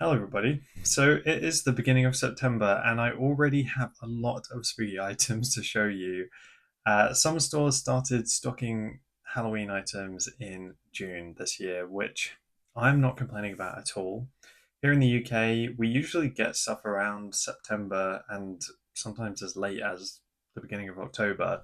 Hello, everybody. So it is the beginning of September, and I already have a lot of spooky items to show you. Some stores started stocking Halloween items in June this year, which I'm not complaining about at all. Here in the UK, we usually get stuff around September and sometimes as late as the beginning of October.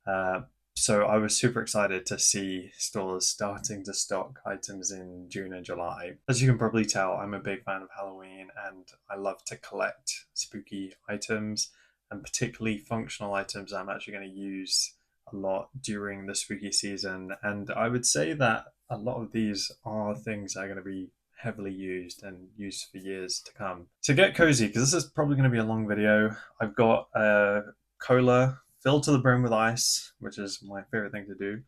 Uh, so I was super excited to see stores starting to stock items in June and July. As you can probably tell, I'm a big fan of Halloween and I love to collect spooky items and particularly functional items I'm actually going to use a lot during the spooky season. And I would say that a lot of these are things that are going to be heavily used and used for years to come. So get cozy because this is probably going to be a long video. I've got a cola filled to the brim with ice, which is my favorite thing to do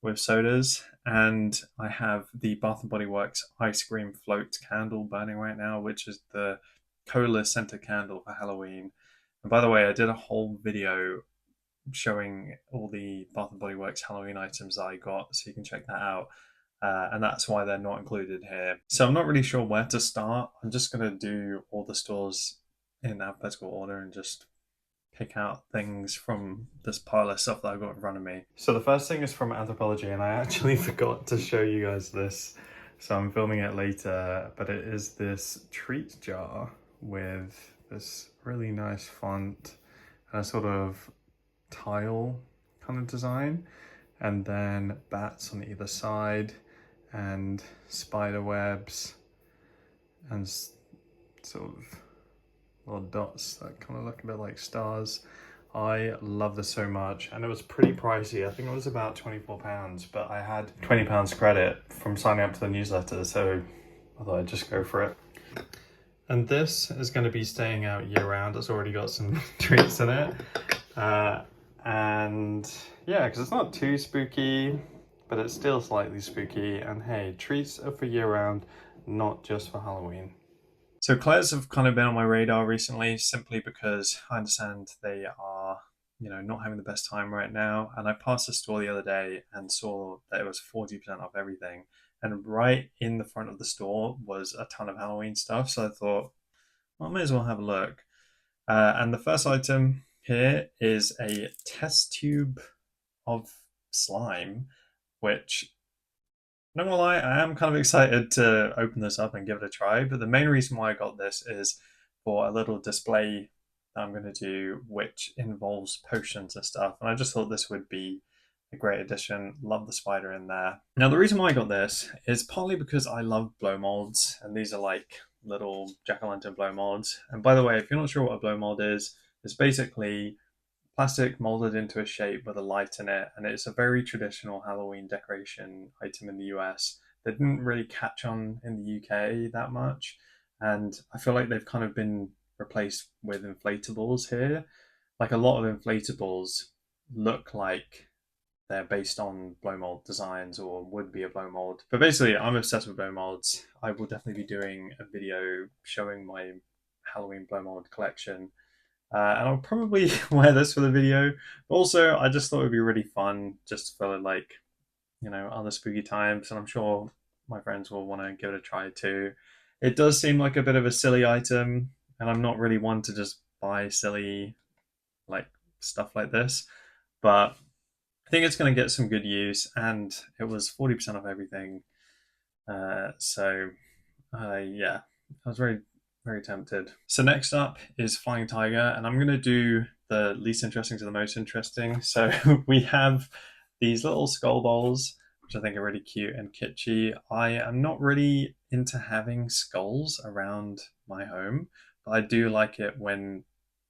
with sodas. And I have the Bath and Body Works ice cream float candle burning right now, which is the cola scented candle for Halloween. And by the way, I did a whole video showing all the Bath and Body Works Halloween items that I got, so you can check that out. And that's why they're not included here. So I'm not really sure where to start. I'm just going to do all the stores in alphabetical order and just pick out things from this pile of stuff that I've got in front of me. So the first thing is from Anthropologie, and I actually forgot to show you guys this, so I'm filming it later, but it is this treat jar with this really nice font and a sort of tile kind of design, and then bats on either side and spider webs and sort of little dots that kind of look a bit like stars. I love this so much, and it was pretty pricey. I think it was about £24, but I had £20 credit from signing up to the newsletter, so I thought I'd just go for it. And this is going to be staying out year round. It's already got some treats in it. And yeah, because it's not too spooky, but it's still slightly spooky. And hey, treats are for year round, not just for Halloween. So Claire's have kind of been on my radar recently, simply because I understand they are, not having the best time right now. And I passed the store the other day and saw that it was 40% off everything. And right in the front of the store was a ton of Halloween stuff. So I thought, well, I may as well have a look. And the first item here is a test tube of slime, which, not gonna lie, I am kind of excited to open this up and give it a try. But the main reason why I got this is for a little display that I'm going to do, which involves potions and stuff. And I just thought this would be a great addition. Love the spider in there. Now, the reason why I got this is partly because I love blow molds, and these are like little jack-o'-lantern blow molds. And by the way, if you're not sure what a blow mold is, it's basically plastic molded into a shape with a light in it, and it's a very traditional Halloween decoration item in the US that didn't really catch on in the UK that much, and I feel like they've kind of been replaced with inflatables here. Like a lot of inflatables look like they're based on blow mold designs or would be a blow mold. But basically, I'm obsessed with blow molds. I will definitely be doing a video showing my Halloween blow mold collection, and I'll probably wear this for the video. But also, I just thought it would be really fun just for like, other spooky times. And I'm sure my friends will want to give it a try too. It does seem like a bit of a silly item, and I'm not really one to just buy silly like stuff like this. But I think it's going to get some good use, and it was 40% off everything. Yeah, I was very tempted. So next up is Flying Tiger, and I'm going to do the least interesting to the most interesting. So we have these little skull bowls, which I think are really cute and kitschy. I am not really into having skulls around my home, but I do like it when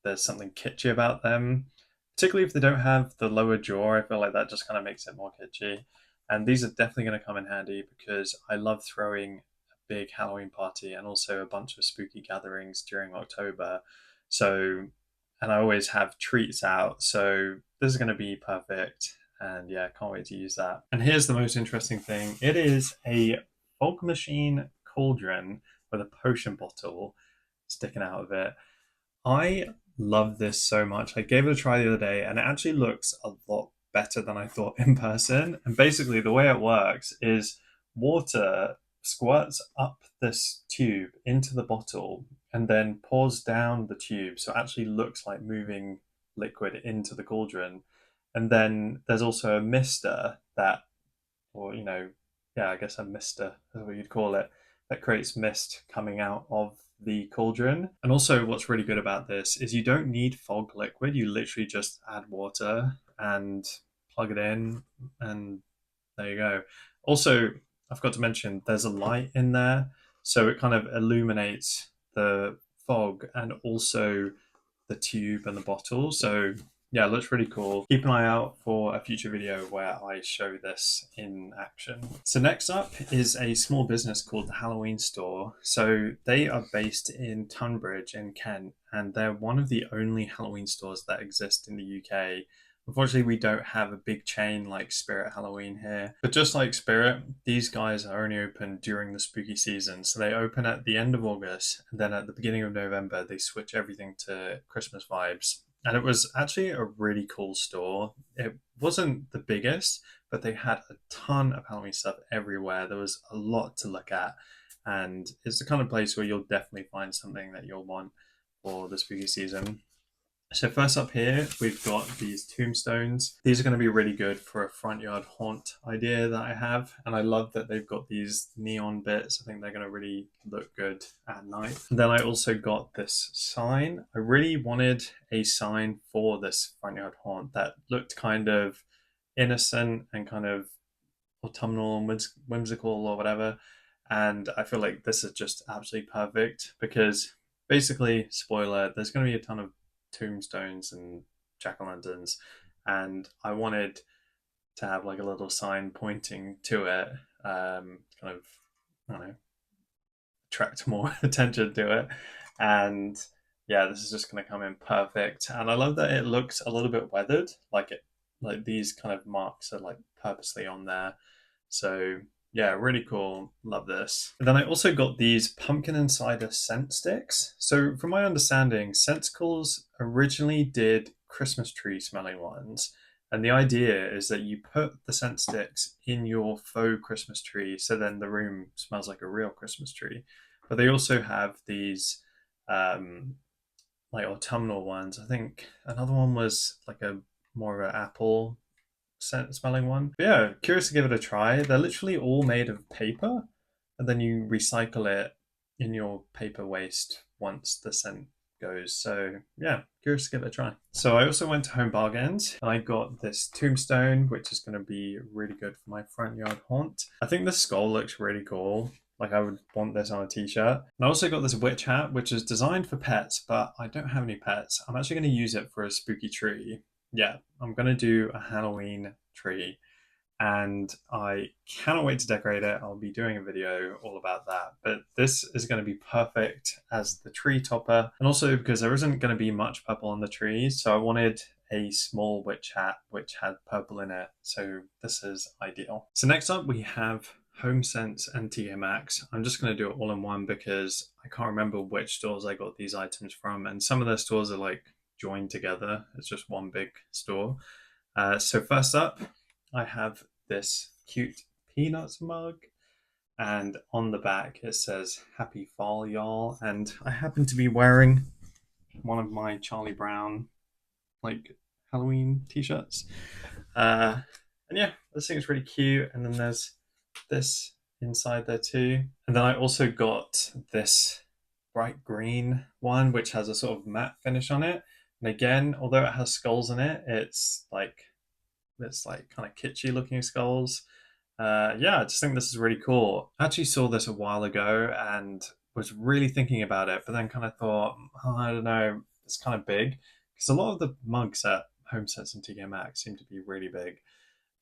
there's something kitschy about them, particularly if they don't have the lower jaw. I feel like that just kind of makes it more kitschy. And these are definitely going to come in handy because I love throwing big Halloween party and also a bunch of spooky gatherings during October. So, and I always have treats out. So this is going to be perfect. And yeah, can't wait to use that. And here's the most interesting thing. It is a fog machine cauldron with a potion bottle sticking out of it. I love this so much. I gave it a try the other day and it actually looks a lot better than I thought in person. And basically the way it works is water squirts up this tube into the bottle and then pours down the tube, so it actually looks like moving liquid into the cauldron. And then there's also a mister that, or yeah, I guess a mister is what you'd call it, that creates mist coming out of the cauldron. And also, what's really good about this is you don't need fog liquid. You literally just add water and plug it in, and there you go. Also, I forgot to mention there's a light in there, so it kind of illuminates the fog and also the tube and the bottle. So yeah, it looks really cool. Keep an eye out for a future video where I show this in action. So next up is a small business called the Halloween Store. So they are based in Tunbridge in Kent, and they're one of the only Halloween stores that exist in the UK. Unfortunately, we don't have a big chain like Spirit Halloween here. But just like Spirit, these guys are only open during the spooky season. So they open at the end of August, and then at the beginning of November, they switch everything to Christmas vibes. And it was actually a really cool store. It wasn't the biggest, but they had a ton of Halloween stuff everywhere. There was a lot to look at. And it's the kind of place where you'll definitely find something that you'll want for the spooky season. So first up here, we've got these tombstones. These are going to be really good for a front yard haunt idea that I have. And I love that they've got these neon bits. I think they're going to really look good at night. And then I also got this sign. I really wanted a sign for this front yard haunt that looked kind of innocent and kind of autumnal and whimsical or whatever. And I feel like this is just absolutely perfect because basically, spoiler, there's going to be a ton of tombstones and jack-o'-lanterns, and I wanted to have like a little sign pointing to it, kind of, I don't know, attract more attention to it. And yeah, this is just going to come in perfect. And I love that it looks a little bit weathered, like these kind of marks are like purposely on there. So yeah, really cool. Love this. And then I also got these pumpkin and cider scent sticks. So from my understanding, Scentsicles originally did Christmas tree smelling ones. And the idea is that you put the scent sticks in your faux Christmas tree, so then the room smells like a real Christmas tree. But they also have these um, like autumnal ones. I think another one was like a more of an apple scent smelling one. But yeah, curious to give it a try. They're literally all made of paper, and then you recycle it in your paper waste once the scent goes. So yeah, curious to give it a try. So I also went to Home Bargains and I got this tombstone, which is going to be really good for my front yard haunt. I think the skull looks really cool. Like I would want this on a t-shirt. And I also got this witch hat, which is designed for pets, but I don't have any pets. I'm actually going to use it for a spooky tree. Yeah, I'm going to do a Halloween tree and I cannot wait to decorate it. I'll be doing a video all about that. But this is going to be perfect as the tree topper, and also because there isn't going to be much purple on the trees, so I wanted a small witch hat which had purple in it. So this is ideal. So next up we have Homesense and TK Maxx. I'm just going to do it all in one because I can't remember which stores I got these items from, and some of their stores are like joined together. It's just one big store. So first up, I have this cute peanuts mug, and on the back it says "Happy Fall, y'all." And I happen to be wearing one of my Charlie Brown like Halloween t-shirts. And yeah, this thing is really cute. And then there's this inside there too. And then I also got this bright green one, which has a sort of matte finish on it. And again, although it has skulls in it, it's like kind of kitschy looking skulls. Yeah, I just think this is really cool. I actually saw this a while ago and was really thinking about it, but then kind of thought, oh, I don't know, it's kind of big because a lot of the mugs at Homesense and TK Maxx seem to be really big.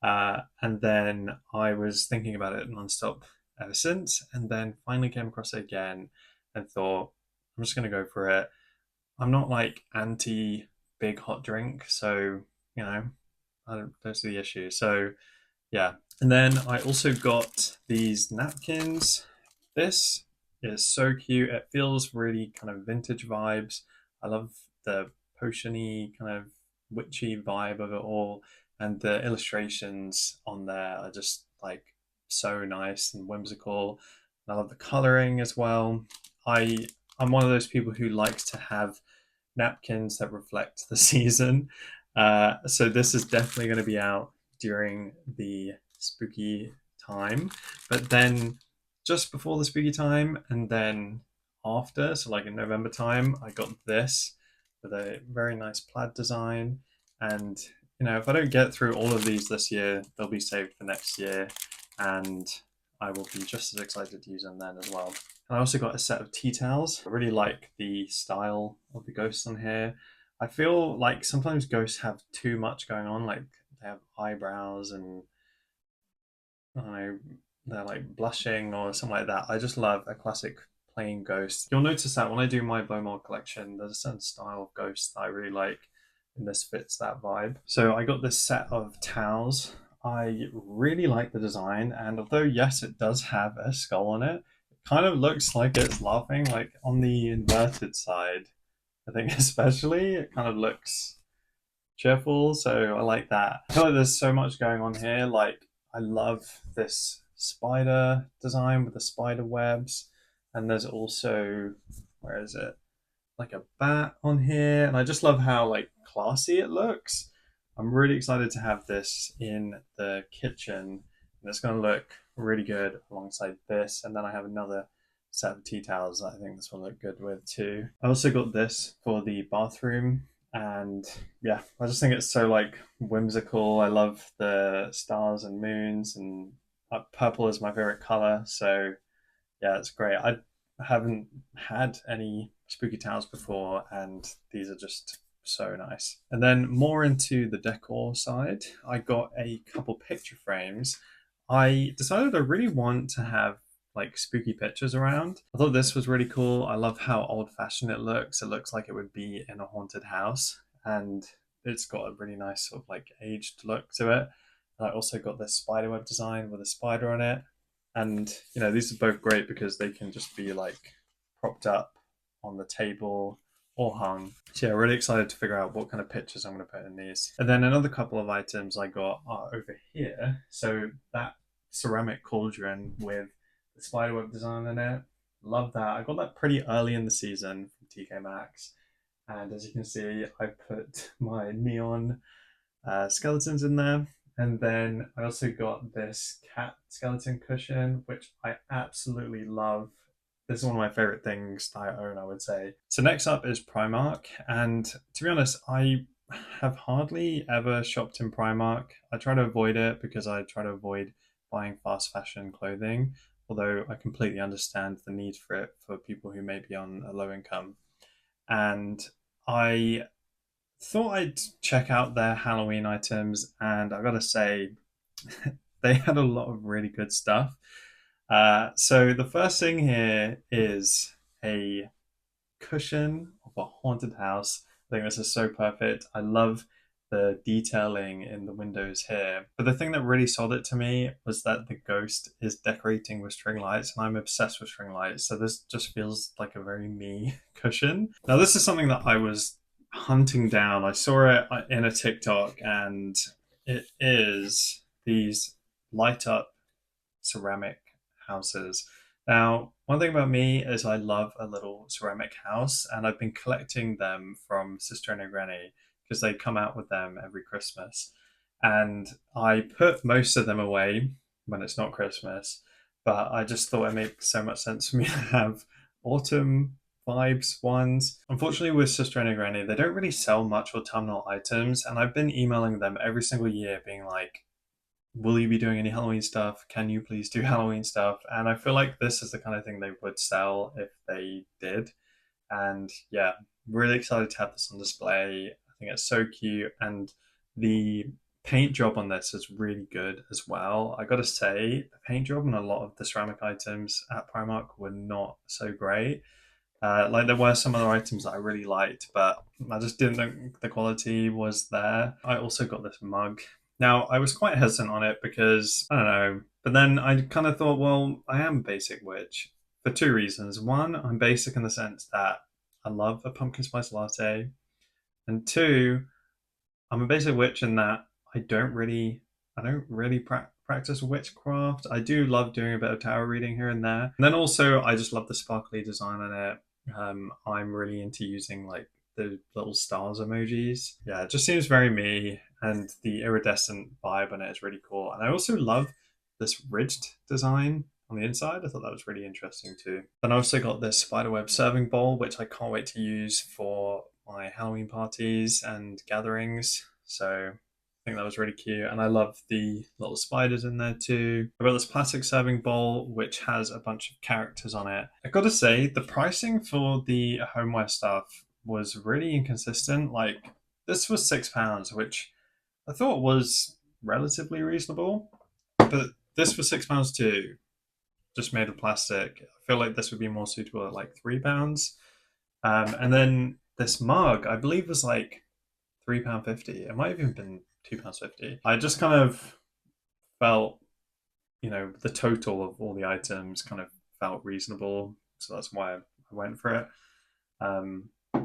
And then I was thinking about it nonstop ever since, and then finally came across it again and thought, I'm just going to go for it. I'm not like anti big hot drink, so I don't see the issue. So yeah. And then I also got these napkins. This is so cute. It feels really kind of vintage vibes. I love the potiony kind of witchy vibe of it all. And the illustrations on there are just like so nice and whimsical. I love the coloring as well. I I'm one of those people who likes to have napkins that reflect the season. So this is definitely going to be out during the spooky time, but then just before the spooky time and then after, so like in November time, I got this with a very nice plaid design. And if I don't get through all of these this year, they'll be saved for next year, and I will be just as excited to use them then as well. And I also got a set of tea towels. I really like the style of the ghosts on here. I feel like sometimes ghosts have too much going on, like they have eyebrows and I don't know, they're like blushing or something like that. I just love a classic plain ghost. You'll notice that when I do my Beaumont collection, there's a certain style of ghost that I really like, and this fits that vibe. So I got this set of towels. I really like the design, and although yes, it does have a skull on it, it kind of looks like it's laughing, like on the inverted side. I think especially it kind of looks cheerful, so I like that. I feel like there's so much going on here. Like I love this spider design with the spider webs, and there's also, where is it? Like a bat on here, and I just love how like classy it looks. I'm really excited to have this in the kitchen, and it's going to look really good alongside this. And then I have another set of tea towels that I think this will look good with too. I also got this for the bathroom, and yeah, I just think it's so like whimsical. I love the stars and moons, and purple is my favorite color, so yeah, it's great. I haven't had any spooky towels before, and these are just so nice. And then more into the decor side, I got a couple picture frames. I decided I really want to have like spooky pictures around. I thought this was really cool. I love how old fashioned it looks. It looks like it would be in a haunted house, and it's got a really nice sort of like aged look to it. And I also got this spiderweb design with a spider on it, and these are both great because they can just be like propped up on the table or hung. So yeah, really excited to figure out what kind of pictures I'm going to put in these. And then another couple of items I got are over here. So that ceramic cauldron with the spiderweb design in it, love that. I got that pretty early in the season from TK Maxx, and as you can see, I put my neon skeletons in there. And then I also got this cat skeleton cushion, which I absolutely love. This is one of my favorite things that I own, I would say. So next up is Primark. And to be honest, I have hardly ever shopped in Primark. I try to avoid it because I try to avoid buying fast fashion clothing, although I completely understand the need for it for people who may be on a low income. And I thought I'd check out their Halloween items, and I gotta say, they had a lot of really good stuff. So the first thing here is a cushion of a haunted house. I think this is so perfect. I love the detailing in the windows here. But the thing that really sold it to me was that the ghost is decorating with string lights, and I'm obsessed with string lights. So this just feels like a very me cushion. Now, this is something that I was hunting down. I saw it in a TikTok, and it is these light up ceramic houses. Now, one thing about me is I love a little ceramic house, and I've been collecting them from Sister and Granny because they come out with them every Christmas. And I put most of them away when it's not Christmas, but I just thought it made so much sense for me to have autumn vibes ones. Unfortunately, with Sister and Granny, they don't really sell much autumnal items, and I've been emailing them every single year, being like, will you be doing any Halloween stuff? Can you please do Halloween stuff? And I feel like this is the kind of thing they would sell if they did. And yeah, really excited to have this on display. I think it's so cute. And the paint job on this is really good as well. I gotta say, the paint job on a lot of the ceramic items at Primark were not so great. Like there were some other items that I really liked, but I just didn't think the quality was there. I also got this mug. Now I was quite hesitant on it because I don't know, but then I kind of thought, well, I am basic witch for two reasons. One, I'm basic in the sense that I love a pumpkin spice latte, and two, I'm a basic witch in that I don't really practice witchcraft. I do love doing a bit of tarot reading here and there. And then also, I just love the sparkly design on it. I'm really into using like the little stars emojis. Yeah, it just seems very me, and the iridescent vibe on it is really cool. And I also love this ridged design on the inside. I thought that was really interesting too. Then I also got this spiderweb serving bowl, which I can't wait to use for my Halloween parties and gatherings. So I think that was really cute. And I love the little spiders in there too. I've got this plastic serving bowl, which has a bunch of characters on it. I gotta say, the pricing for the homeware stuff was really inconsistent. Like, this was £6, which I thought was relatively reasonable. But this was £6 too, just made of plastic. I feel like this would be more suitable at like £3. And then this mug, I believe, was like £3.50. It might have even been £2.50. I just kind of felt, the total of all the items kind of felt reasonable, so that's why I went for it.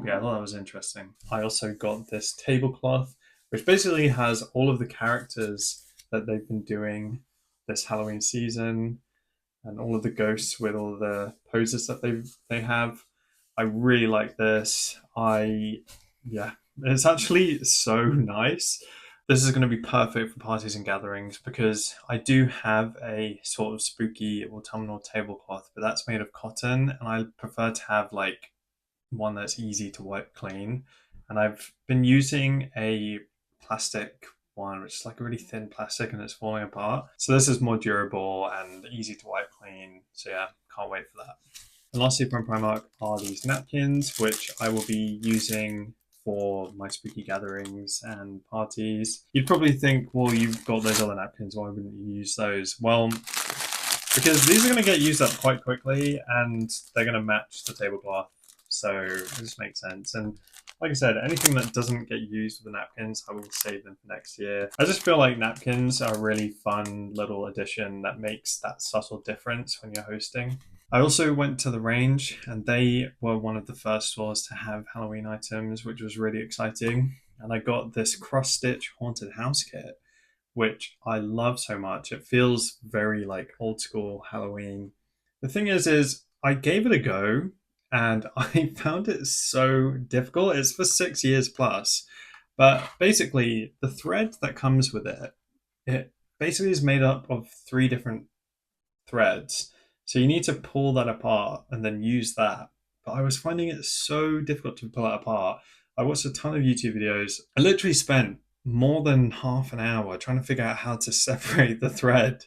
Yeah, I thought that was interesting. I also got this tablecloth, which basically has all of the characters that they've been doing this Halloween season, and all of the ghosts with all the poses that they have. I really like this. Yeah, it's actually so nice. This is going to be perfect for parties and gatherings because I do have a sort of spooky autumnal tablecloth, but that's made of cotton, and I prefer to have like one that's easy to wipe clean. And I've been using a plastic one, which is like a really thin plastic and it's falling apart. So this is more durable and easy to wipe clean. So yeah, can't wait for that. And lastly from Primark are these napkins, which I will be using for my spooky gatherings and parties. You'd probably think, well, you've got those other napkins, why wouldn't you use those? Well, because these are going to get used up quite quickly and they're going to match the tablecloth. So it just makes sense. And like I said, anything that doesn't get used with the napkins, I will save them for next year. I just feel like napkins are a really fun little addition that makes that subtle difference when you're hosting. I also went to the range, and they were one of the first stores to have Halloween items, which was really exciting. And I got this cross-stitch haunted house kit, which I love so much. It feels very like old school Halloween. The thing is I gave it a go and I found it so difficult. It's for 6 years plus. But basically, the thread that comes with it basically is made up of three different threads. So you need to pull that apart and then use that. But I was finding it so difficult to pull it apart. I watched a ton of YouTube videos. I literally spent more than half an hour trying to figure out how to separate the thread.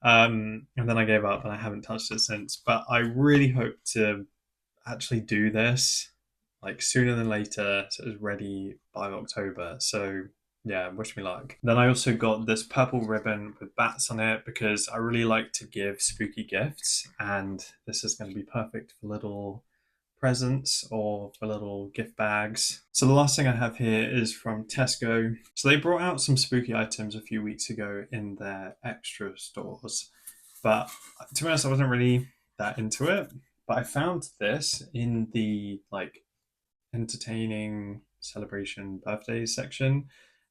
And then I gave up and I haven't touched it since. But I really hope to actually do this like sooner than later, so it's ready by October. So yeah, wish me luck. Then I also got this purple ribbon with bats on it because I really like to give spooky gifts, and this is going to be perfect for little presents or for little gift bags. So the last thing I have here is from Tesco. So they brought out some spooky items a few weeks ago in their extra stores, but to be honest, I wasn't really that into it. But I found this in the like entertaining celebration birthdays section,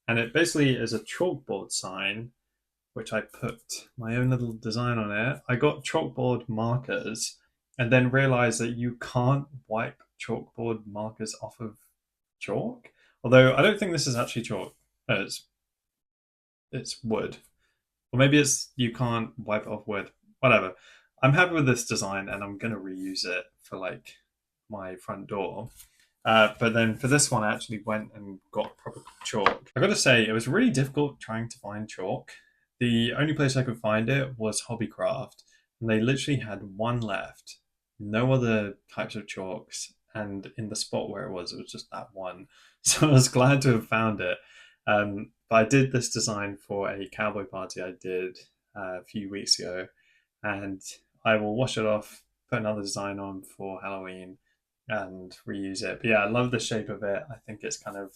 and it basically is a chalkboard sign which I put my own little design on it. I got chalkboard markers and then realized that you can't wipe chalkboard markers off of chalk. Although I don't think this is actually chalk. No, it's wood. Or maybe it's you can't wipe it off wood. Whatever. I'm happy with this design and I'm gonna reuse it for like my front door. But then for this one, I actually went and got proper chalk. I gotta say, it was really difficult trying to find chalk. The only place I could find it was Hobbycraft, and they literally had one left, no other types of chalks, and in the spot where it was just that one. So I was glad to have found it. But I did this design for a cowboy party I did a few weeks ago, and I will wash it off, put another design on for Halloween, and reuse it. But yeah, I love the shape of it. I think it's kind of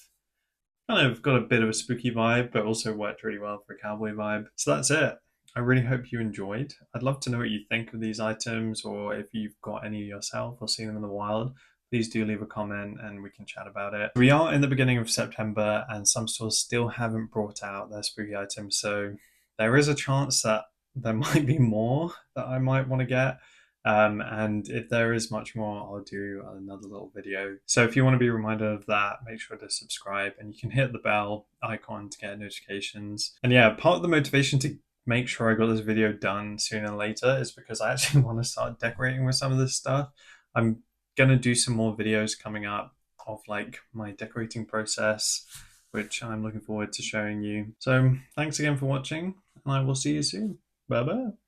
got a bit of a spooky vibe, but also worked really well for a cowboy vibe. So that's it. I really hope you enjoyed. I'd love to know what you think of these items, or if you've got any yourself or seen them in the wild. Please do leave a comment and we can chat about it. We are in the beginning of September and some stores still haven't brought out their spooky items, so there is a chance that there might be more that I might want to get. And if there is much more, I'll do another little video. So if you want to be reminded of that, make sure to subscribe, and you can hit the bell icon to get notifications. And yeah, part of the motivation to make sure I got this video done sooner than later is because I actually want to start decorating with some of this stuff. I'm gonna do some more videos coming up of like my decorating process, which I'm looking forward to showing you. So thanks again for watching, and I will see you soon. Bye bye.